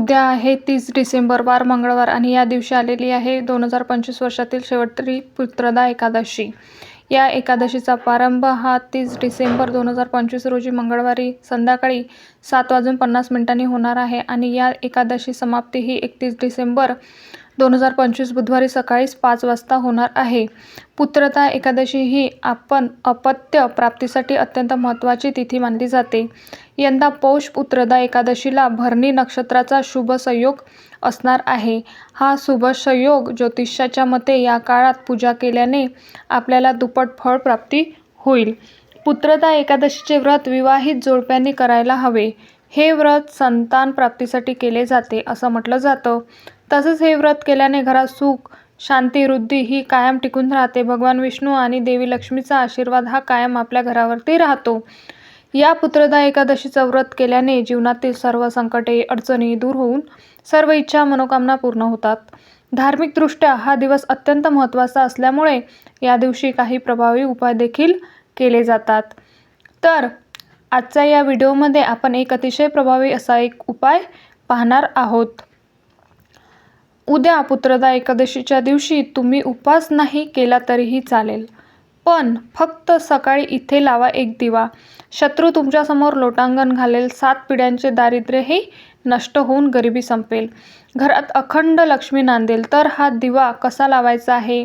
उद्या आहे 30 डिसेंबर, वार मंगळवार आणि या दिवशी आलेली आहे 2025 वर्षातील शेवटची पुत्रदा एकादशी. या एकादशीचा प्रारंभ हा 30 डिसेंबर 2025 रोजी मंगळवारी संध्याकाळी 7:50 होणार आहे आणि या एकादशी समाप्ती ही 31 डिसेंबर 2025 बुधवारी सकाळी 5 वाजता होणार आहे. पुत्रदा एकादशी ही अपत्य प्राप्तीसाठी अत्यंत महत्त्वाची तिथी मानली जाते. यंदा पौष पुत्रदा एकादशीला भरणी नक्षत्राचा शुभ संयोग असणार आहे. हा शुभ संयोग ज्योतिषाच्या मते या काळात पूजा केल्याने आपल्याला दुप्पट फळ प्राप्ती होईल. पुत्रदा एकादशीचे व्रत विवाहित जोडप्यांनी करायला हवे. हे व्रत संतान प्राप्तीसाठी केले जाते असं म्हटलं जातं. तसेच हे व्रत केल्याने घरात सुख, शांती, वृद्धी ही कायम टिकून राहते. भगवान विष्णू आणि देवी लक्ष्मीचा आशीर्वाद हा कायम आपल्या घरावरती राहतो. या पुत्रदा एकादशीचं व्रत केल्याने जीवनातील सर्व संकटे, अडचणी दूर होऊन सर्व इच्छा, मनोकामना पूर्ण होतात. धार्मिकदृष्ट्या हा दिवस अत्यंत महत्त्वाचा असल्यामुळे या दिवशी काही प्रभावी उपाय देखील केले जातात. तर आजच्या या व्हिडिओमध्ये आपण एक अतिशय प्रभावी असा एक उपाय पाहणार आहोत. उद्या पुत्रदा एकादशीच्या दिवशी तुम्ही उपवास नाही केला तरीही चालेल, पण फक्त सकाळी इथे लावा एक दिवा. शत्रू तुमच्यासमोर लोटांगण घालेल. 7 पिढ्यांचे दारिद्र्य हे नष्ट होऊन गरिबी संपेल. घरात अखंड लक्ष्मी नांदेल. तर हा दिवा कसा लावायचा आहे,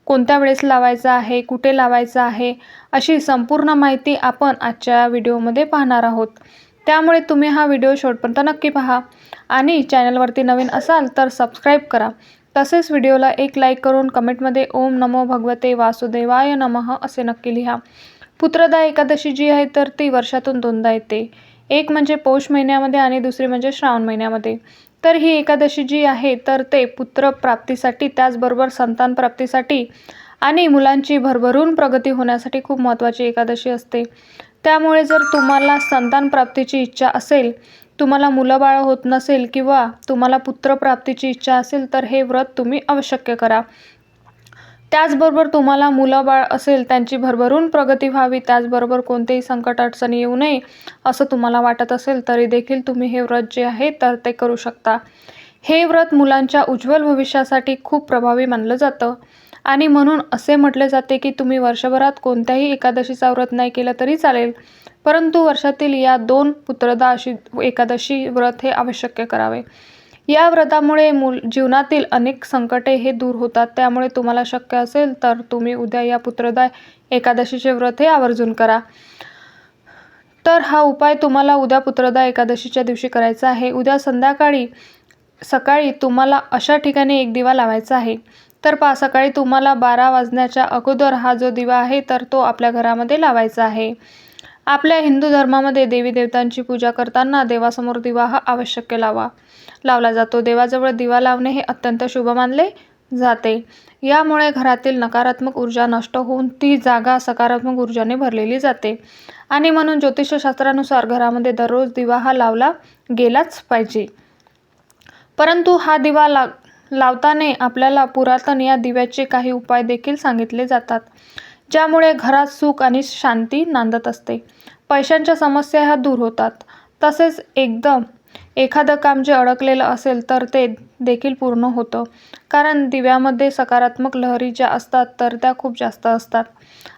कोणत्या वेळेस लावायचा आहे, कुठे लावायचा आहे, अशी संपूर्ण माहिती आपण आजच्या व्हिडिओमध्ये पाहणार आहोत. त्यामुळे तुम्ही हा व्हिडिओ शेवटपर्यंत नक्की पहा आणि चॅनलवरती नवीन असाल तर सबस्क्राईब करा. तसेच व्हिडिओला एक लाईक करून कमेंटमध्ये ओम नमो भगवते वासुदेवाय नमः असे नक्की लिहा. पुत्रदा एकादशी जी आहे तर ती वर्षातून 2दा येते. एक म्हणजे पौष महिन्यामध्ये आणि दुसरी म्हणजे श्रावण महिन्यामध्ये. तर ही एकादशी जी आहे तर ते पुत्र प्राप्तीसाठी, त्याचबरोबर संतान प्राप्तीसाठी आणि मुलांची भरभरून प्रगती होण्यासाठी खूप महत्त्वाची एकादशी असते. त्यामुळे जर तुम्हाला संतान प्राप्तीची इच्छा असेल, तुम्हाला मुलंबाळ होत नसेल किंवा तुम्हाला पुत्रप्राप्तीची इच्छा असेल तर हे व्रत तुम्ही अवश्य करा. त्याचबरोबर तुम्हाला मुलंबाळ असेल, त्यांची भरभरून प्रगती व्हावी, त्याचबरोबर कोणतेही संकट, अडचणी येऊ नये असं तुम्हाला वाटत असेल तरी देखील तुम्ही हे व्रत जे आहे तर ते करू शकता. हे व्रत मुलांच्या उज्ज्वल भविष्यासाठी खूप प्रभावी मानलं जातं आणि म्हणून असे म्हटले जाते की तुम्ही वर्षभरात कोणत्याही एकादशीचा व्रत नाही केलं तरी चालेल, परंतु वर्षातील या 2 पुत्रदा एकादशी व्रत हे अवश्य करावे. या व्रतामुळे जीवनातील अनेक संकटे हे दूर होतात. त्यामुळे तुम्हाला शक्य असेल तर तुम्ही उद्या या पुत्रदा एकादशीचे व्रत हे आवर्जून करा. तर हा उपाय तुम्हाला उद्या पुत्रदा एकादशीच्या दिवशी करायचा आहे. उद्या सकाळी तुम्हाला अशा ठिकाणी एक दिवा लावायचा आहे. तर सकाळी तुम्हाला 12 वाजण्याच्या अगोदर हा जो दिवा आहे तर तो आपल्या घरामध्ये लावायचा आहे. आपल्या हिंदू धर्मामध्ये देवी देवतांची पूजा करताना देवासमोर दिवा हा अवश्य लावला जातो. देवाजवळ दिवा लावणे हे अत्यंत शुभ मानले जाते. यामुळे घरातील नकारात्मक ऊर्जा नष्ट होऊन ती जागा सकारात्मक ऊर्जाने भरलेली जाते आणि म्हणून ज्योतिषशास्त्रानुसार घरामध्ये दररोज दिवा हा लावला गेलाच पाहिजे. परंतु हा दिवा लावताना आपल्याला पुरातन या दिव्याचे काही उपाय देखील सांगितले जातात, ज्यामुळे घरात सुख आणि शांती नांदत असते. पैशांच्या समस्या ह्या दूर होतात. तसेच एखादं काम जे अडकलेलं असेल तर ते देखील पूर्ण होतं, कारण दिव्यामध्ये सकारात्मक लहरी ज्या असतात तर त्या खूप जास्त असतात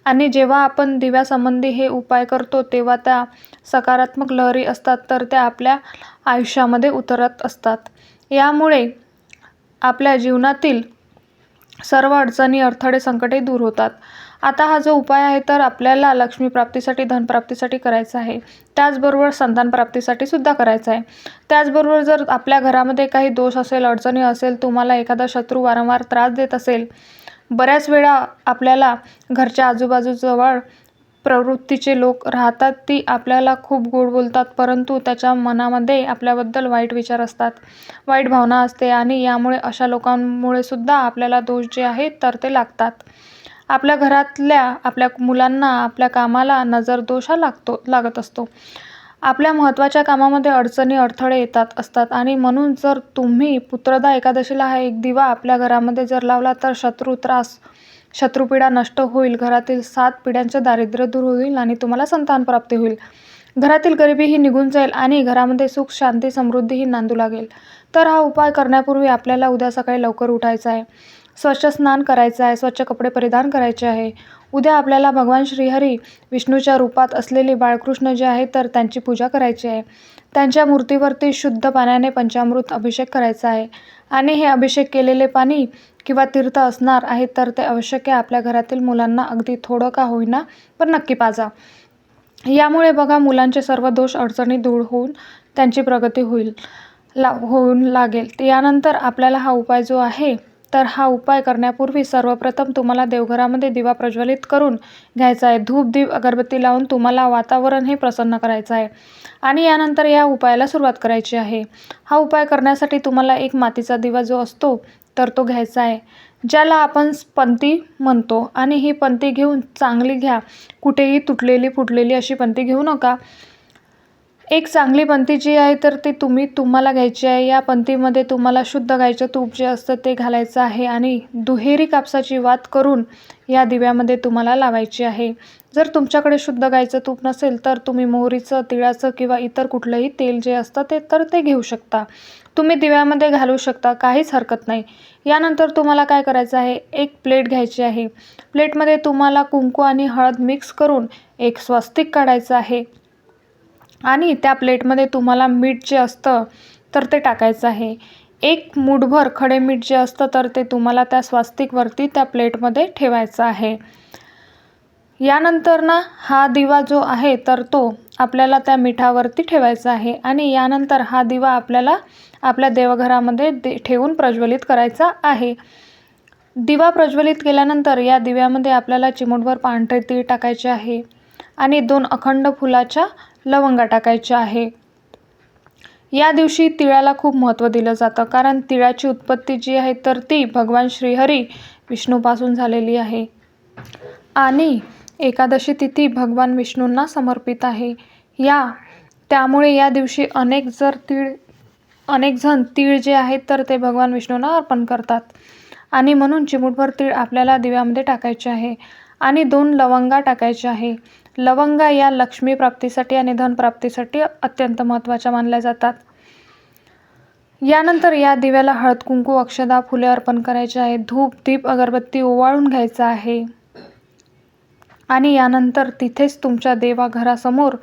आणि जेव्हा आपण दिव्यासंबंधी हे उपाय करतो तेव्हा त्या सकारात्मक लहरी असतात तर त्या आपल्या आयुष्यामध्ये उतरत असतात. यामुळे आपल्या जीवनातील सर्व अडचणी, अडथळे, संकटे दूर होतात. आता हा जो उपाय आहे तर आपल्याला लक्ष्मी प्राप्तीसाठी, धनप्राप्तीसाठी करायचा आहे. त्याचबरोबर संतान प्राप्तीसाठी सुद्धा करायचा आहे. त्याचबरोबर जर आपल्या घरामध्ये काही दोष असेल, अडचणी असेल, तुम्हाला एखादा शत्रू वारंवार त्रास देत असेल, बऱ्याच वेळा आपल्याला घरच्या आजूबाजूजवळ प्रवृत्तीचे लोक राहतात, ती आपल्याला खूप गोड बोलतात, परंतु त्याच्या मनामध्ये आपल्याबद्दल वाईट विचार असतात, वाईट भावना असते आणि यामुळे अशा लोकांमुळे सुद्धा आपल्याला दोष जे आहेत तर ते लागतात. आपल्या घरातल्या आपल्या मुलांना, आपल्या कामाला नजर दोष हा लागत असतो. आपल्या महत्त्वाच्या कामामध्ये अडचणी, अडथळे येतात असतात आणि म्हणून जर तुम्ही पुत्रदा एकादशीला हा एक दिवा आपल्या घरामध्ये जर लावला तर शत्रुपीडा नष्ट होईल. घरातील 7 पिढ्यांचे दारिद्र्य दूर होईल आणि तुम्हाला संतान प्राप्ती होईल. घरातील गरिबीही निघून जाईल आणि घरामध्ये सुख, शांती, समृद्धीही नांदू लागेल. तर हा उपाय करण्यापूर्वी आपल्याला उद्या सकाळी लवकर उठायचं आहे. स्वच्छ स्नान करायचं आहे, स्वच्छ कपडे परिधान करायचे आहे. उद्या आपल्याला भगवान श्रीहरी विष्णूच्या रूपात असलेले बाळकृष्ण जे आहे तर त्यांची पूजा करायची आहे. त्यांच्या मूर्तीवरती शुद्ध पाण्याने पंचामृत अभिषेक करायचा आहे आणि हे अभिषेक केलेले पाणी किंवा तीर्थ असणार आहे तर ते आवश्यक आहे आपल्या घरातील मुलांना अगदी थोडं का होईना पण नक्की पाजा. यामुळे बघा मुलांचे सर्व दोष अडचणी दूर होऊन त्यांची प्रगती होऊन लागेल. यानंतर आपल्याला हा उपाय जो आहे तर हा उपाय करण्यापूर्वी सर्वप्रथम तुम्हाला देवघरामध्ये दिवा प्रज्वलित करून घ्यायचा आहे. धूप दीप अगरबत्ती लावून तुम्हाला वातावरण हे प्रसन्न करायचं आहे आणि यानंतर या उपायाला सुरुवात करायची आहे. हा उपाय करण्यासाठी तुम्हाला एक मातीचा दिवा जो असतो तर तो घ्यायचा आहे, ज्याला आपण पंती म्हणतो. आणि ही पंती घेऊन चांगली घ्या, कुठेही तुटलेली फुटलेली अशी पंती घेऊ नका. एक चांगली पंती जी आहे तर ती तुम्हाला घ्यायची आहे. या पंतीमध्ये तुम्हाला शुद्ध गाईचं तूप जे असतं ते घालायचं आहे आणि दुहेरी कापसाची वात करून या दिव्यामध्ये तुम्हाला लावायची आहे. जर तुमच्याकडे शुद्ध गाईचं तूप नसेल तर तुम्ही मोहरीचं, तिळाचं किंवा इतर कुठलंही तेल जे असतं ते घेऊ शकता. तुम्ही दिव्यामध्ये घालू शकता, काहीच हरकत नाही. यानंतर तुम्हाला काय करायचं आहे, एक प्लेट घ्यायची आहे. प्लेटमध्ये तुम्हाला कुंकू आणि हळद मिक्स करून एक स्वस्तिक काढायचं आहे आणि त्या प्लेटमध्ये तुम्हाला मीठ जे असतं तर ते टाकायचं आहे. एक मूठभर खडे मीठ जे असतं तर ते तुम्हाला त्या स्वास्तिकवरती त्या प्लेटमध्ये ठेवायचं आहे. यानंतर हा दिवा जो आहे तर तो आपल्याला त्या मिठावरती ठेवायचा आहे आणि यानंतर हा दिवा आपल्याला आपल्या देवघरामध्ये ठेवून प्रज्वलित करायचा आहे. दिवा प्रज्वलित केल्यानंतर या दिव्यामध्ये आपल्याला चिमूटभर पांढरे तीळ टाकायचे आहे आणि 2 अखंड फुलाच्या लवंगा टाकायच्या आहे. या दिवशी तिळाला खूप महत्त्व दिलं जातं, कारण तिळाची उत्पत्ती जी आहे तर ती भगवान श्रीहरी विष्णूपासून झालेली आहे आणि एकादशी तिथी भगवान विष्णूंना समर्पित आहे. त्यामुळे या दिवशी अनेक जण तीळ जे आहेत तर ते भगवान विष्णूंना अर्पण करतात आणि म्हणून चिमूटभर तीळ आपल्याला दिव्यामध्ये टाकायचे आहे आणि 2 लवंगा टाकायच्या आहे. लवंगा या लक्ष्मी प्राप्तीसाठी आणि धन प्राप्तीसाठी अत्यंत महत्त्वाच्या मानल्या जातात. यानंतर या दिव्याला हळद, कुंकू, अक्षदा, फुले अर्पण करायचे आहे. धूप दीप अगरबत्ती ओवाळून घ्यायचा आहे आणि यानंतर तिथेच तुमच्या देवघरासमोर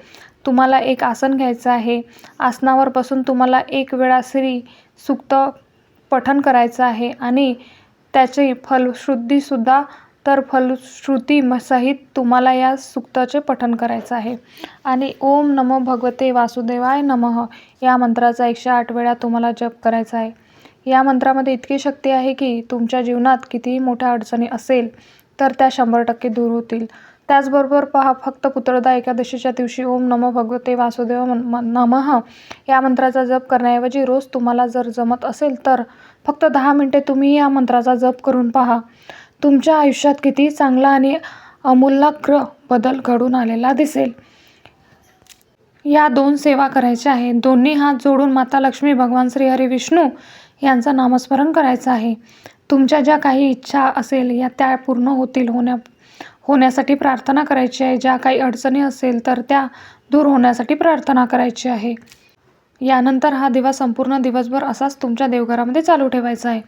तुम्हाला एक आसन घ्यायचं आहे. आसनावर बसून तुम्हाला 1 वेळा श्री सूक्त पठण करायचं आहे आणि त्याची फलश्रुतीसहित तुम्हाला या सूक्ताचे पठण करायचं आहे आणि ओम नमो भगवते वासुदेवाय नमः या मंत्राचा 108 वेळा तुम्हाला जप करायचा आहे. या मंत्रामध्ये इतकी शक्ती आहे की तुमच्या जीवनात कितीही मोठ्या अडचणी असेल तर त्या 100% दूर होतील. त्याचबरोबर पहा, फक्त पुत्रदा एकादशीच्या दिवशी ओम नमो भगवते वासुदेव नमः या मंत्राचा जप करण्याऐवजी रोज तुम्हाला जर जमत असेल तर फक्त 10 मिनिटे तुम्ही या मंत्राचा जप करून पहा. तुमच्या आयुष्यात किती चांगला आणि आमूलाग्र बदल घडून आलेला दिसेल. या 2 सेवा करायच्या आहेत. दोन्ही हात जोडून माता लक्ष्मी, भगवान श्रीहरी विष्णू यांचं नामस्मरण करायचं आहे. तुमच्या ज्या काही इच्छा असेल त्या पूर्ण होण्यासाठी प्रार्थना करायची आहे. ज्या काही अडचणी असेल तर त्या दूर होण्यासाठी प्रार्थना करायची आहे. यानंतर हा दिवा संपूर्ण दिवसभर असाच तुमच्या देवघरामध्ये चालू ठेवायचा आहे.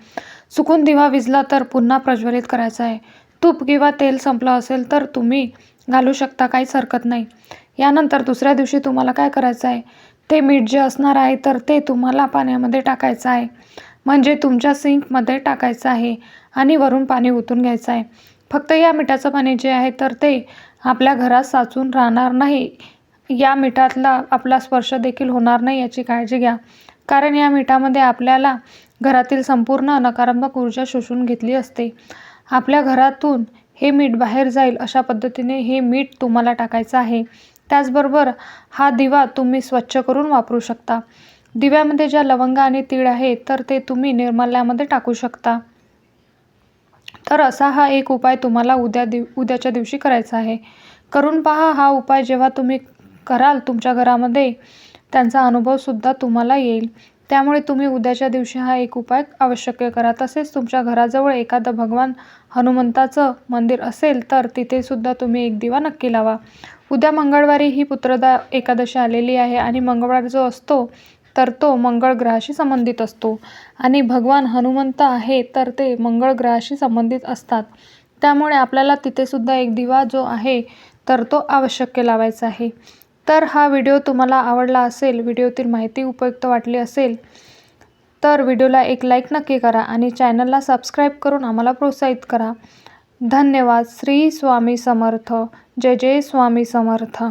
चुकून दिवा विझला तर पुन्हा प्रज्वलित करायचा आहे. तूप किंवा तेल संपलं असेल तर तुम्ही घालू शकता, काहीच हरकत नाही. यानंतर दुसऱ्या दिवशी तुम्हाला काय करायचं आहे, ते मीठ जे असणार आहे तर ते तुम्हाला पाण्यामध्ये टाकायचं आहे, म्हणजे तुमच्या सिंकमध्ये टाकायचं आहे आणि वरून पाणी ओतून घ्यायचं आहे. फक्त या मिठाचं पाणी जे आहे तर ते आपल्या घरात साचून राहणार नाही. या मिठातला आपला स्पर्श देखील होणार नाही याची काळजी घ्या, कारण या मिठामध्ये आपल्याला घरातील संपूर्ण नकारात्मक ऊर्जा शोषून घेतली असते. आपल्या घरातून हे मीठ बाहेर जाईल अशा पद्धतीने हे मीठ तुम्हाला टाकायचं आहे. त्याचबरोबर हा दिवा तुम्ही स्वच्छ करून वापरू शकता. दिव्यामध्ये ज्या लवंगा आणि तीळ आहे तर ते तुम्ही निर्माल्यामध्ये टाकू शकता. तर असा हा एक उपाय तुम्हाला उद्याच्या दिवशी करायचा आहे. करून पहा. हा उपाय जेव्हा तुम्ही कराल तुमच्या घरामध्ये त्यांचा अनुभवसुद्धा तुम्हाला येईल. त्यामुळे तुम्ही उद्याच्या दिवशी हा एक उपाय अवश्य करा. तसेच तुमच्या घराजवळ एखादं भगवान हनुमंताचं मंदिर असेल तर तिथे सुद्धा तुम्ही एक दिवा नक्की लावा. उद्या मंगळवारी ही पुत्रदा एकादशी आलेली आहे आणि मंगळवार जो असतो तर तो मंगळ ग्रहाशी संबंधित असतो आणि भगवान हनुमंत आहे तर ते मंगळ ग्रहाशी संबंधित असतात. त्यामुळे आपल्याला तिथेसुद्धा एक दिवा जो आहे तर तो आवश्यक लावायचा आहे. तर हा व्हिडिओ तुम्हाला आवडला असेल, व्हिडिओतील माहिती उपयुक्त वाटली असेल तर व्हिडिओला एक लाईक नक्की करा आणि चॅनलला सबस्क्राईब करून आम्हाला प्रोत्साहित करा. धन्यवाद. श्री स्वामी समर्थ. जय जय स्वामी समर्थ.